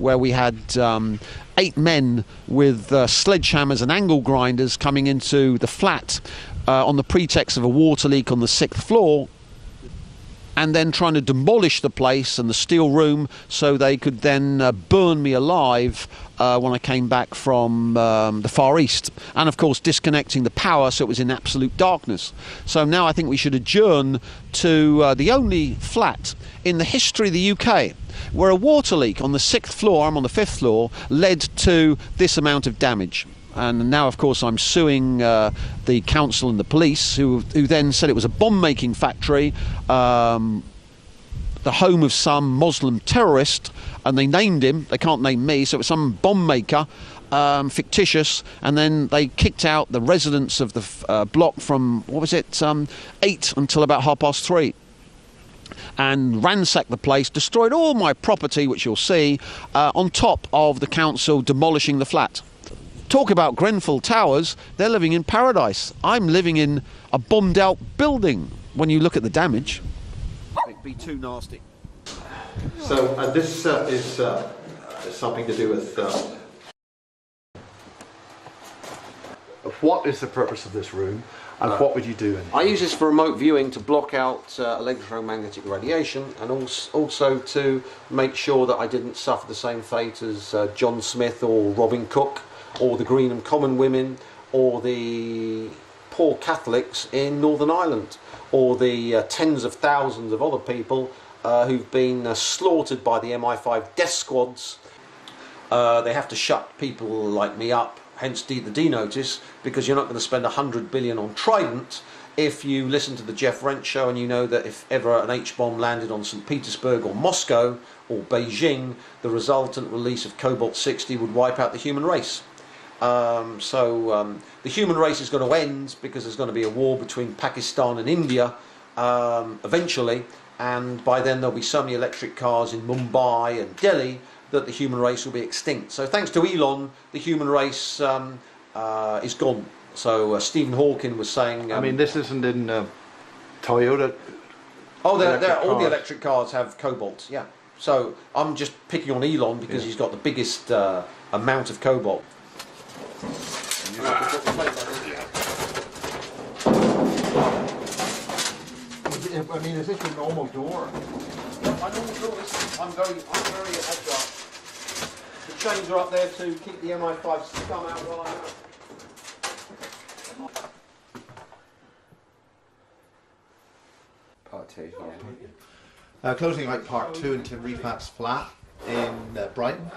where we had 8 men with sledgehammers and angle grinders coming into the flat on the pretext of a water leak on the 6th floor, and then trying to demolish the place and the steel room so they could then burn me alive when I came back from the Far East, and of course disconnecting the power so it was in absolute darkness. So now I think we should adjourn to the only flat in the history of the UK where a water leak on the 6th floor, I'm on the 5th floor, led to this amount of damage. And now, of course, I'm suing the council and the police, who then said it was a bomb-making factory, the home of some Muslim terrorist, and they named him. They can't name me, so it was some bomb maker, fictitious, and then they kicked out the residents of the block from, what was it, 8 until about 3:30. And ransacked the place, destroyed all my property, which you'll see, on top of the council demolishing the flat. Talk about Grenfell Towers, they're living in paradise. I'm living in a bombed out building when you look at the damage. It'd be too nasty. So this is something to do with what is the purpose of this room, and what would you do in it? I use this for remote viewing to block out electromagnetic radiation, and also to make sure that I didn't suffer the same fate as John Smith or Robin Cook, or the Greenham Common women, or the poor Catholics in Northern Ireland, or the tens of thousands of other people who've been slaughtered by the MI5 death squads. They have to shut people like me up, hence the D notice, because you're not going to spend 100 billion on Trident if you listen to the Jeff Rent show and you know that if ever an H-bomb landed on St. Petersburg or Moscow or Beijing, the resultant release of Cobalt-60 would wipe out the human race. The human race is going to end because there's going to be a war between Pakistan and India eventually, and by then there'll be so many electric cars in Mumbai and Delhi that the human race will be extinct. So thanks to Elon, the human race is gone. So Stephen Hawking was saying... I mean, this isn't in Toyota? Oh, all the electric cars have cobalt, yeah. So I'm just picking on Elon because he's got the biggest amount of cobalt. I mean, is this your normal door? My normal door is, I'm very agile. The chains are up there to keep the MI5 scum out while I'm out. Part 2, yeah. Closing out part 2 into Rifat's flat in Brighton.